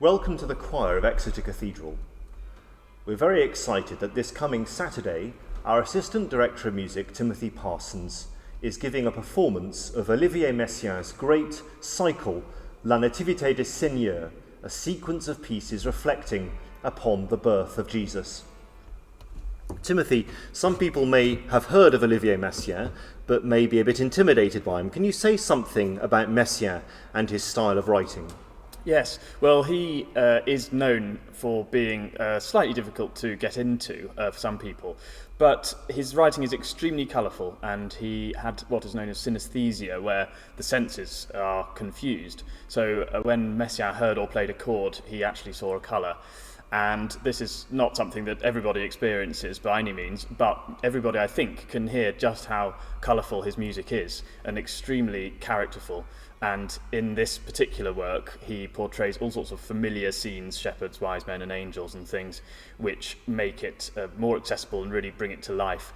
Welcome to the choir of Exeter Cathedral. We're very excited that this coming Saturday, our Assistant Director of Music, Timothy Parsons, is giving a performance of Olivier Messiaen's great cycle, La Nativité du Seigneur, a sequence of pieces reflecting upon the birth of Jesus. Timothy, some people may have heard of Olivier Messiaen, but may be a bit intimidated by him. Can you say something about Messiaen and his style of writing? Yes, well, he is known for being slightly difficult to get into for some people, but his writing is extremely colourful, and he had what is known as synesthesia, where the senses are confused. So when Messiaen heard or played a chord, he actually saw a colour. And this is not something that everybody experiences by any means, but everybody, I think, can hear just how colourful his music is and extremely characterful. And in this particular work, he portrays all sorts of familiar scenes, shepherds, wise men and angels and things, which make it more accessible and really bring it to life,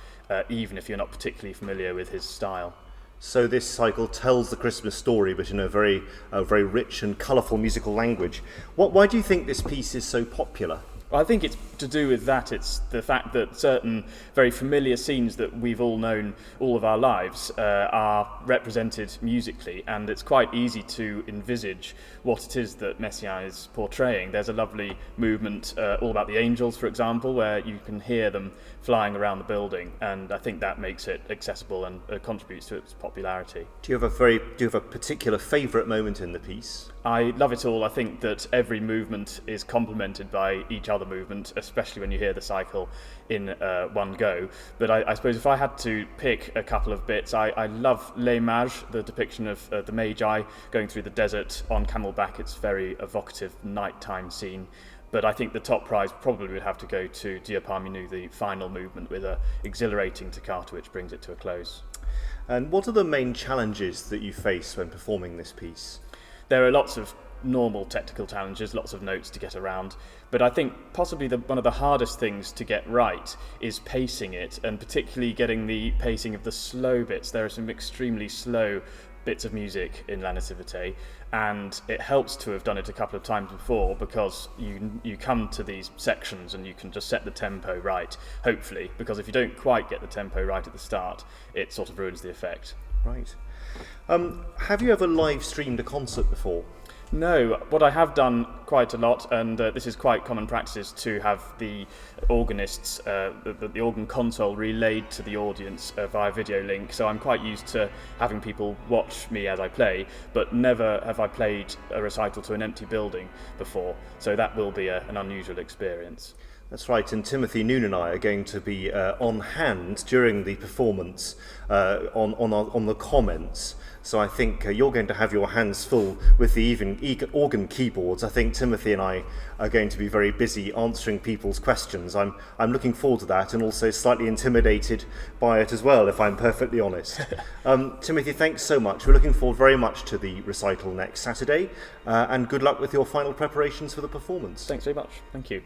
even if you're not particularly familiar with his style. So this cycle tells the Christmas story, but in a very rich and colourful musical language. Why do you think this piece is so popular? Well, I think it's to do with that. It's the fact that certain very familiar scenes that we've all known all of our lives are represented musically, and it's quite easy to envisage what it is that Messiaen is portraying. There's a lovely movement all about the angels, for example, where you can hear them flying around the building, and I think that makes it accessible and contributes to its popularity. Do you have a particular favourite moment in the piece? I love it all. I think that every movement is complemented by each other movement, especially when you hear the cycle in one go. But I suppose if I had to pick a couple of bits, I love Les Mages, the depiction of the Magi going through the desert on camelback. It's a very evocative nighttime scene. But I think the top prize probably would have to go to Dia Parmi-nous, the final movement with a exhilarating toccata which brings it to a close. And what are the main challenges that you face when performing this piece? There are lots of normal technical challenges, lots of notes to get around, but I think possibly one of the hardest things to get right is pacing it, and particularly getting the pacing of the slow bits. There are some extremely slow bits of music in La Nativité, and it helps to have done it a couple of times before, because you come to these sections and you can just set the tempo right, hopefully, because if you don't quite get the tempo right at the start, it sort of ruins the effect. Right. Have you ever live streamed a concert before? No, what I have done quite a lot, and this is quite common practice, is to have the organists, the organ console relayed to the audience via video link. So I'm quite used to having people watch me as I play, but never have I played a recital to an empty building before. So that will be an unusual experience. That's right, and Timothy Noon and I are going to be on hand during the performance on the comments. So I think you're going to have your hands full with the organ keyboards. I think Timothy and I are going to be very busy answering people's questions. I'm looking forward to that, and also slightly intimidated by it as well, if I'm perfectly honest. Timothy, thanks so much. We're looking forward very much to the recital next Saturday, and good luck with your final preparations for the performance. Thanks very much. Thank you.